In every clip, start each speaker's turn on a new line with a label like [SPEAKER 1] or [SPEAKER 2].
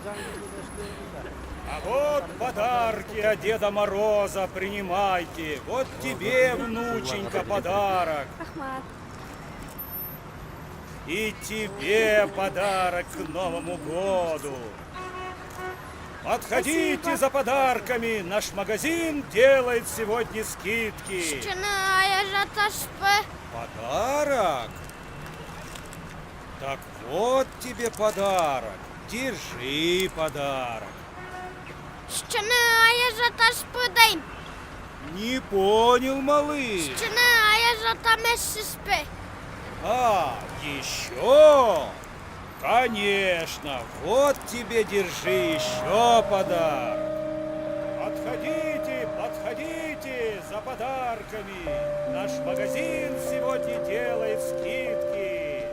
[SPEAKER 1] А вот подарки от Деда Мороза принимайте. Вот тебе, внученька, подарок.
[SPEAKER 2] Рахмат.
[SPEAKER 1] И тебе подарок к Новому году. Подходите за подарками. Наш магазин делает сегодня скидки. Подарок? Так вот тебе подарок. Держи подарок. Не понял, малыш. А, еще? Конечно. Вот тебе держи еще подарок. Подходите, подходите за подарками. Наш магазин сегодня делает скидки.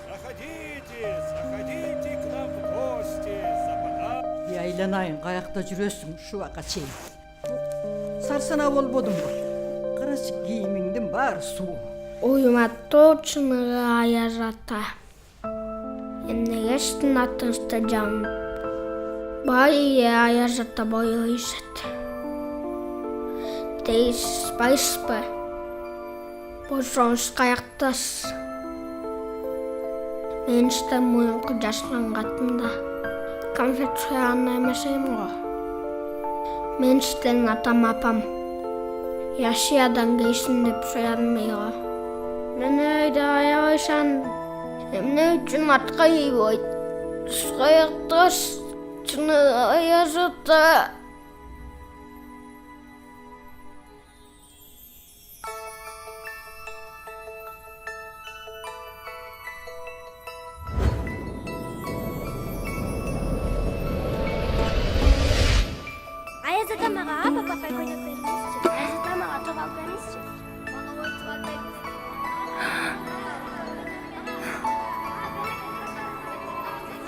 [SPEAKER 1] Заходите, заходите к нам в гости за подарками.
[SPEAKER 3] Aylanayın, kayakta жүрөсүң ушуга чейин. Сарсана болбодуң го. Карачы кийимиңдин баары суу.
[SPEAKER 2] Уюма точно аярата. Эмнеге аттыңызда жам. Бай аярата боюйсат. Дейс байспы. Бошонс каяктас. Мен işte муйунку жаштангатында. Конфет суяна эмесейм го. Мен işte атам апам. Yaşayadan geçsin hep soyanmıyor. Ben öyle ayağışan. Hem ne için atkayı boy. Sayaktaş. Çını ayazıta.
[SPEAKER 4] Ayaz atamağa papa koyacak vermişsin. Ayaz atamağa topal vermişsin. Bana o topal vermişsin.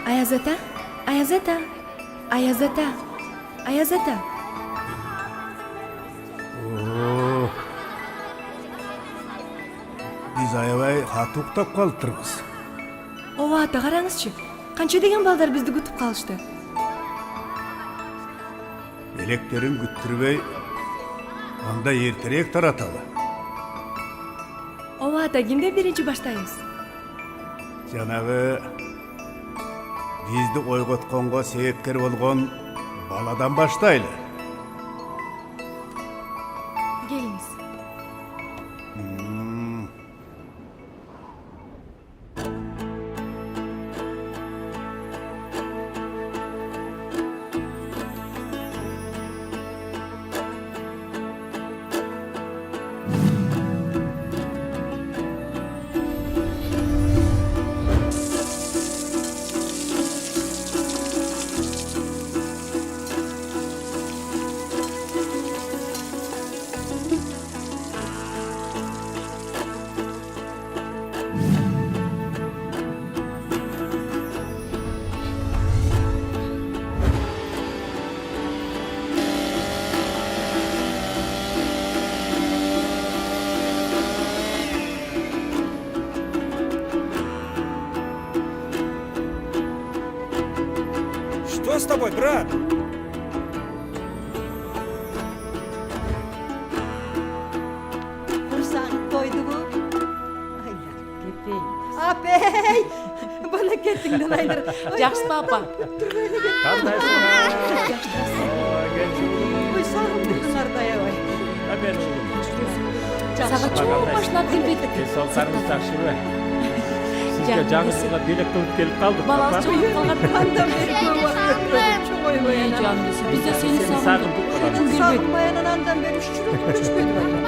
[SPEAKER 5] Ayaz ata, Ayaz ata, Ayaz ata, Ayaz ata.
[SPEAKER 6] Biz аябай катуу уктап калыптырбыз.
[SPEAKER 5] Ооба ата караңызчы. Канча деген балдар бизди күтүп калышты.
[SPEAKER 6] Электерин күттүрбөй, анда эртерээк тараталы.
[SPEAKER 5] Ооба ата, кимден биринчи баштайбыз?
[SPEAKER 6] Жанагы бизди ойготконго себепкер болгон баладан баштайлы.
[SPEAKER 5] Келиңиз.
[SPEAKER 1] Что с тобой, брат?
[SPEAKER 3] Kursan koyduğu. Aylar, kepey. Apey! Bana kettingden aylar.
[SPEAKER 5] Жакшы папа.
[SPEAKER 3] Ой, sağım dedin ardaya vay.
[SPEAKER 5] Сага чоң башлап келбедик.
[SPEAKER 7] Денсаулықтарыңыз жақсы. Сізге жаңысыға белек тауып келіп қалдық.
[SPEAKER 5] Баласы чоңуп калган.
[SPEAKER 3] Andan beri koy vakit koydum. Çok oy boyana.
[SPEAKER 5] Biz de seni
[SPEAKER 7] Seni
[SPEAKER 5] sağladık.
[SPEAKER 7] sağladık.
[SPEAKER 3] Sağım bayanan andan beri 3 kilo tutmuş koydum.